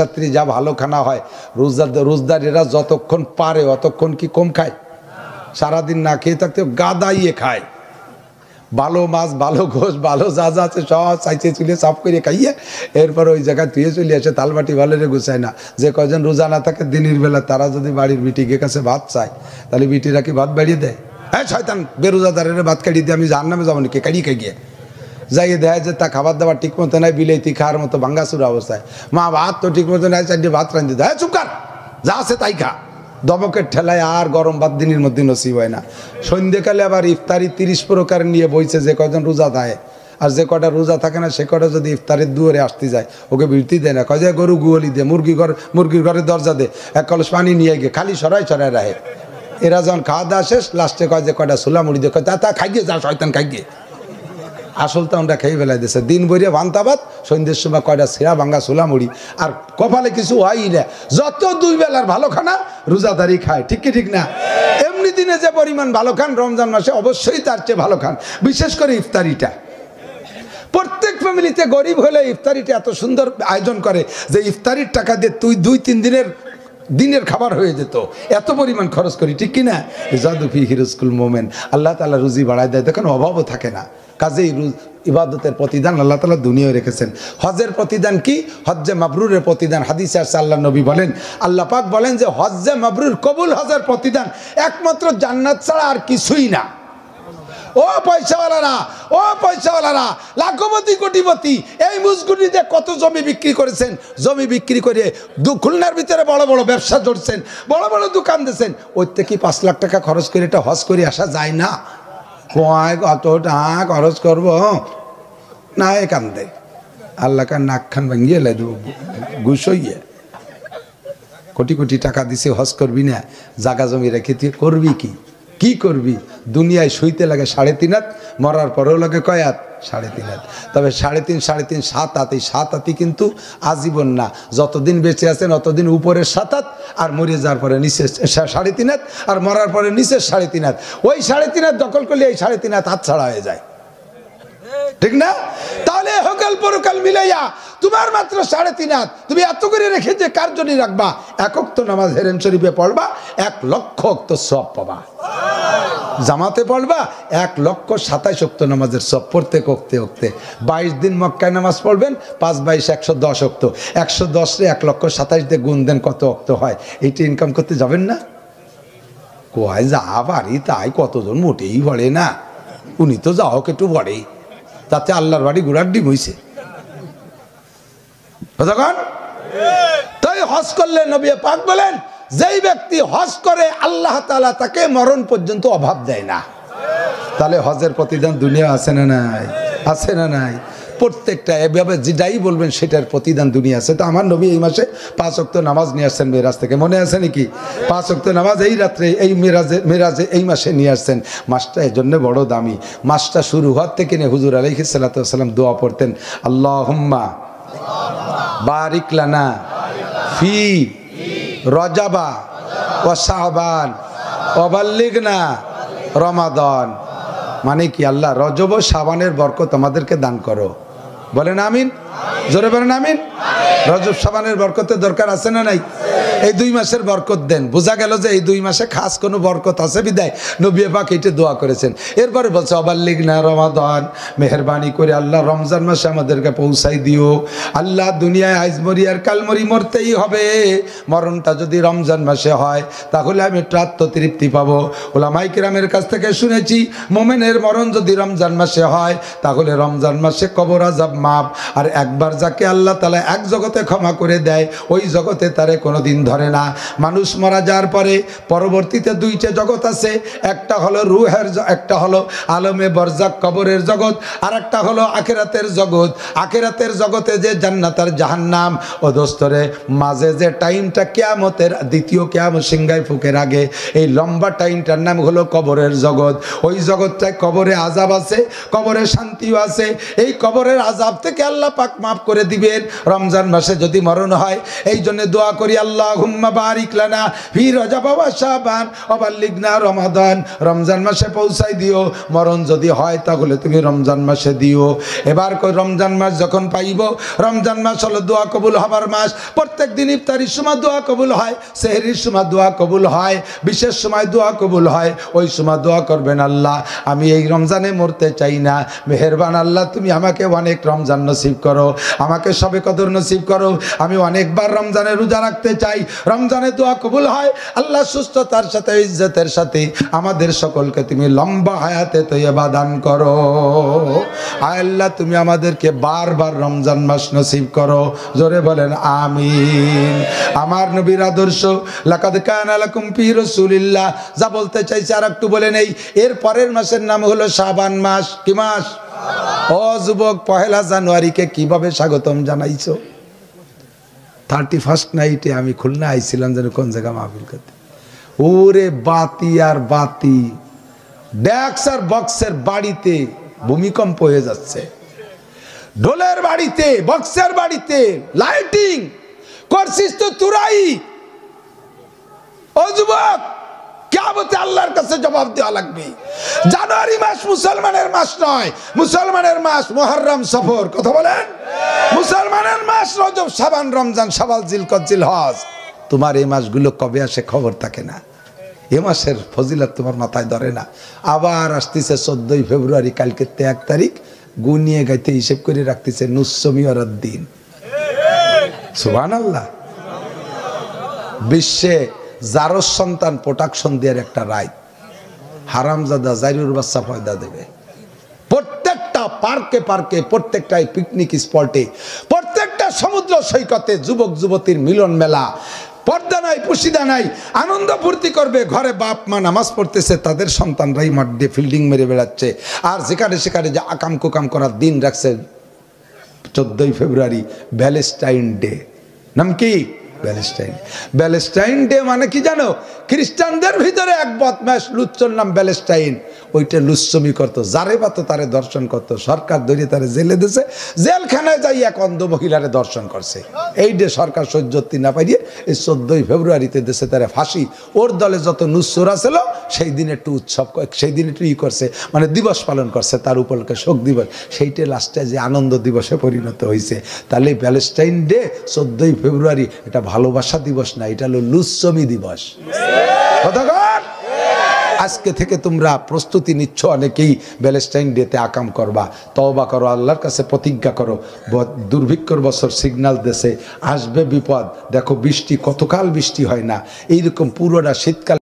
রাত্রি যা ভালো খানা হয় রোজদারেরা যতক্ষণ পারে অতক্ষণ কি কম খায়? সারাদিন না খেয়ে থাকতে গাদাইয়ে খায়, ভালো মাছ ভালো গোশ ভালো যা যা আছে সব চাইছে চুলে সাফ করে খাইয়ে এরপর ওই জায়গায় ধুয়ে চলে আসে। তালবাটি ভালো রে গুছায় না। যে কজন রোজা না থাকে দিনের বেলা তারা যদি বাড়ির বিটিকে কাছে ভাত চায় তাহলে বিটিরা কি ভাত বাড়িয়ে দেয়? হ্যাঁ শয়তান বেরোজাদারের ভাত কাটিয়ে দিয়ে আমি জাহান্নামে যাবো নাকি কাড়িয়ে খাইয়ে যাইয়ে দেয় যে তা খাবার দাবার ঠিক মতো নাই, বিলাইতি খাওয়ার মতো ভাঙ্গাচুরা অবস্থায়। মা ভাত তো ঠিক মতো নাই, চারটে ভাত রাঁধতে দেয়, চুপ কর যা আছে তাই খা। দমকের ঠেলায় আর গরম ভাত দিনের মধ্যে নসিব হয় না। সন্ধ্যেকালে আবার ইফতারি 30 প্রকার নিয়ে বইছে যে কজন রোজা দেয়, আর যে কটা রোজা থাকে না সে কটা যদি ইফতারের দুয়ারে আসতে যায় ওকে বিরতি দেয় না, কয় যে গরু গুয়ালি দে, মুরগির ঘরে দরজা দে, এক কলস পানি নিয়ে গিয়ে খালি সরাই রাহে। এরা যখন খাওয়া দাওয়া শেষ লাস্টে কয় যে কটা সোলা মুড়ি দিয়ে, কয় তা খাইয়ে যা শয়তান খাইয়ে। আসল তো আমরা খেয়ে ফেলাই দিয়েছে দিন ভরিয়া ভান্তাবাদ, সন্ধ্যের সময় কয়টা ছেঁড়া ভাঙ্গা সোলা মুড়ি, আর কপালে কিছু হয়ই না। যত দুই বেলার ভালো খানা রোজাদারি খায়, ঠিক কি ঠিক না? এমনি দিনে যে পরিমাণ ভালো খান রমজান মাসে অবশ্যই তার চেয়ে ভালো খান। বিশেষ করে ইফতারিটা প্রত্যেক ফ্যামিলিতে গরিব হলে ইফতারিটা এত সুন্দর আয়োজন করে যে ইফতারির টাকা দিয়ে তুই 2-3 দিনের খাবার হয়ে যেত, এত পরিমাণ খরচ করি, ঠিক কিনা? জাদুফি হিরুস্কুল মোমেন, আল্লাহ তাআলা রুজি বাড়ায় দেয়, তখন অভাবও থাকে না। কাজেই ইবাদতের প্রতিদান আল্লাহ তাআলা দুনিয়ায় রেখেছেন। হজের প্রতিদান কি? হজ্জে মাবরুরের প্রতিদান। হাদিসে আছে আল্লাহ নবী বলেন, আল্লাহ পাক বলেন যে হজ্জে মাবরুর কবুল হজের প্রতিদান একমাত্র জান্নাত ছাড়া আর কিছুই না। ও পয়সাওয়ালারা লাখপতি কোটিপতি এই মুজগুটি দিয়ে কত জমি বিক্রি করেছেন, জমি বিক্রি করে খুলনার ভিতরে বড় বড় ব্যবসা জড়ছেন, বড় বড় দোকান দিয়েছেন, ওই থেকে 5 লাখ টাকা খরচ করে এটা হজ করে আসা যায় না? কত টাকা খরচ করবো না এখান দেয় আল্লাহ কার নাক খান ভাঙিয়ে ঘুষ হইয়ে কোটি কোটি টাকা দিছে হজ করবি না, জাগা জমি রেখে তুই করবি কি করবি? দুনিয়ায় শুইতে লাগে 3.5 হাত, মরার পরেও লাগে কয় হাত? 3.5 হাত। তবে 3.5 7 হাত, এই 7 হাতই কিন্তু আজীবন না, যতদিন বেঁচে আছেন অতদিন উপরের 7 হাত, আর মরে যাওয়ার পরে নিচে 3.5 হাত, আর মরার পরে নিচে 3.5 হাত। ওই 3.5 হাত দখল করলে এই 3.5 হাত হাত ছাড়া হয়ে যায়, ঠিক না? তাহলে হকাল পরকাল মিলাইয়া তোমার মাত্র 3.5 হাত, তুমি এত করে রেখে যে কার জন্য রাখবা? 1 ওয়াক্ত নামাজ হেরেম শরীফে পড়বা 1 লক্ষ ওয়াক্ত সওয়াব পাবা। জামাতে পড়বা 1,27,000 ওয়াক্ত নামাজের সওয়াব প্রত্যেক ওয়াক্তে 22 দিন মক্কায় নামাজ পড়বেন, 5 22 110 ওয়াক্ত, 110 রে 1,27,000 দিয়ে গুণ দেন কত ওয়াক্ত হয়? এইটা ইনকাম করতে যাবেন না? কয় যা বাড়ি তাই কতজন মোটেই পড়ে না, উনি তো যাও একটু পড়ে, তাতে আল্লাহর বাড়ি ঘোড়ার ডিম হইছে। তাই হজ করলে নবী পাক বলেন যেই ব্যক্তি হজ করে আল্লাহ তাআলা তাকে মরণ পর্যন্ত অভাব দেয় না। তাহলে হজের প্রতিদান দুনিয়া আছে না নাই? আছে না নাই? প্রত্যেকটা এভাবে যেটাই বলবেন সেটার প্রতিদান দুনিয়া আছে। তো আমার নবী এই মাসে 5 ওয়াক্ত নামাজ নিয়ে আসছেন মেরাজ থেকে, মনে আছে নাকি? 5 ওয়াক্ত নামাজ এই রাত্রে এই মেরাজে এই মাসে নিয়ে আসছেন। মাসটা এই জন্য বড় দামি। মাসটা শুরু হওয়ার থেকে নিয়ে হুজুর আলাইহিস সালাতু ওয়াস সালাম দোয়া পড়তেন, আল্লাহুম্মা বারিক লানা ফি রজাবা ওয়া শাবান ওয়া বাল্লিগনা রমাদান। মানে কি? আল্লাহ রজব ও শাবানের বরকত আমাদেরকে দান করো। বলেন আমিন, জোরে বলেন আমিন। রজব শাবানের বরকতের দরকার আছে না নাই? এই 2 মাসের বরকত দেন। বোঝা গেল যে এই 2 মাসে খাস কোনো বরকত আছে বিদায় নবী পাক এটা দোয়া করেছেন। এরপরে বলছে অবাল্লিগনা রমাদান, মেহেরবানি করে আল্লাহ রমজান মাসে আমাদেরকে পৌঁছাই দিও। আল্লাহ দুনিয়ায় আইজ মরি আর কাল মরি, মরতেই হবে। মরণটা যদি রমজান মাসে হয় তাহলে আমি একটু আত্মতৃপ্তি পাবো। ওলামায়ে কেরামের কাছ থেকে শুনেছি মুমিনের মরণ যদি রমজান মাসে হয় তাহলে রমজান মাসে কবর আযাব মাপ, আর একবার যাকে আল্লাহ তাআলা এক জগতে ক্ষমা করে দেয় ওই জগতে তারে কোনোদিন ধরে না। মানুষ মারা যাওয়ার পরে পরবর্তীতে 2টা জগৎ আছে, একটা হলো রূহের, একটা হলো আলমে বরজাক কবরের জগৎ, আর একটা হলো আখিরাতের জগৎ। আখিরাতের জগতে যে জান্নাত আর জাহান্নাম, ও দোস্তরে মাঝে যে টাইমটা কিয়ামতের দ্বিতীয় কিয়ামত সিংহায় ফুকের আগে, এই লম্বা টাইমটার নাম হলো কবরের জগৎ। ওই জগৎটায় কবরে আযাব আছে, কবরে শান্তিও আছে। এই কবরের আযাব থেকে আল্লাহ পাক মাফ করে দিবেন, রমজান মাসে যদি মরণ হয়, এই জন্য দোয়া করি আল্লাহুম্মা বারিক লানা ফি রজব ওয়া শাবান ওয়া বাল্লিগনা রমাদান। রমজান মাসে পৌঁছাই দিও। মরণ যদি হয় তাহলে তুমি রমজান মাসে দিও। এবার কই রমজান মাস যখন পাইব, রমজান মাস হলো দোয়া কবুল হবার মাস। প্রত্যেক দিন ইফতারির সময় দোয়া কবুল হয়, সেহরির সময় দোয়া কবুল হয়, বিশেষ সময় দোয়া কবুল হয়। ওই সময় দোয়া করবেন, আল্লাহ আমি এই রমজানে মরতে চাই না, মেহেরবান আল্লাহ তুমি আমাকে অনেক রমজান নসিব করো, আমাকে সবে কদর নসিব করো, আমি অনেকবার রমজানে রোজা রাখতে চাই। রমজানে দোয়া কবুল হয়। আল্লাহ সুস্থতার সাথে ইজ্জতের সাথে আমাদের সকলকে তুমি লম্বা হায়াতে তৈয়বা দান করো। আয় আল্লাহ তুমি আমাদেরকে বারবার রমজান মাস নসিব করো। জোরে বলেন আমিন। আমার নবীর আদর্শ লাকাদ কানা লাকুম ফি রাসূলিল্লাহ, যা বলতে চাইছি আর একটু বলে নেই। এর পরের মাসের নাম হলো শাবান মাস। কি মাস? ও যুবক, 1 জানুয়ারিকে কিভাবে স্বাগতম জানাইছো? 31st নাইটে আমি খুলনা আইছিলাম, যেন কোন জায়গা মাহফিল করতে। ওরে বাতি আর বাতি, ডেক্স আর বক্সের বাড়িতে ভূমিকম্প হয়ে যাচ্ছে। ঢোলের বাড়িতে, বক্সের বাড়িতে লাইটিং করছিস তো তুরাই। ও যুবক, কিয়ামতে আল্লাহর কাছে জবাব দেওয়া লাগবে। জানুয়ারি মাস মুসলমানের মাস নয়, মুসলমানের মাস মুহররম সফর। কথা বলেন, মুসলমানের মাস রজব শাবান রমজান শাওয়াল জিলকদ জিলহজ। তোমার এই মাসগুলো কবে আসে খবর থাকে না। এ মাসের ফজিলত তোমার মাথায় ধরে না। আবার আসতেছে 14ই ফেব্রুয়ারি, কালকে 1 তারিখ। গুনিয়ে গাইতে হিসেব করে রাখতেছে নুসমি ওয়ার দিন। সুবহানাল্লাহ। বিশ্বে জারস সন্তান প্রোটেকশন দেওয়ার একটা রায়, হারামজাদা জাইরুর বাচ্চা পয়দা দেবে। প্রত্যেকটা পার্কে পার্কে, প্রত্যেকটা পিকনিক স্পটে, প্রত্যেকটা সমুদ্র সৈকতে যুবক যুবতীর মিলন মেলা, পর্দা নাই পুশিদা নাই, আনন্দ ফুর্তি করবে। ঘরে বাপ মা নামাজ পড়তেছে, তাদের সন্তানরাই মাঠ দিয়ে ফিল্ডিং মেরে বেড়াচ্ছে। আর যেখানে সেখানে যে আকাম কুকাম করার দিন রাখছে 14ই ফেব্রুয়ারি ভ্যালেন্টাইন ডে। নাম কি? ব্যালেস্টাইন। ব্যালেস্টাইন ডে মানে কি জানো? খ্রিস্টানদের ভিতরে এক বদমাশ লুচ্চর নাম ব্যালেস্টাইন, ওইটা লুচ্চমি করতো। যারে পাতো তারে দর্শন করতো। সরকার ধরে তারে জেলে দিয়েছে, জেলখানায় যাই এক অন্ধ মহিলারে দর্শন করছে। এই ডে সরকার সহ্যতি না পাইয়ে এই 14ই ফেব্রুয়ারিতে দেশে তারে ফাঁসি। ওর দলে যত নুসরা ছিল সেই দিন একটু উৎসব, সেই দিন একটু করছে, মানে দিবস পালন করছে, তার উপলক্ষে শোক দিবস। সেইটা লাস্টে যে আনন্দ দিবসে পরিণত হয়েছে। তাহলে ব্যালেস্টাইন ডে 14ই ফেব্রুয়ারি এটা ভালোবাসা দিবস না, এটা হলো লুচ্চমি দিবস। আজকে থেকে তোমরা প্রস্তুতি নিচ্ছ, অনেকেই ব্যালেন্টাইন ডেতে আকাম করবা। তওবা করো, আল্লাহর কাছে প্রতিজ্ঞা করো। দুর্ভিক্ষর বছর সিগন্যাল দেশে আসবে বিপদ। দেখো বৃষ্টি, কতকাল বৃষ্টি হয় না, এইরকম পুরোটা শীতকাল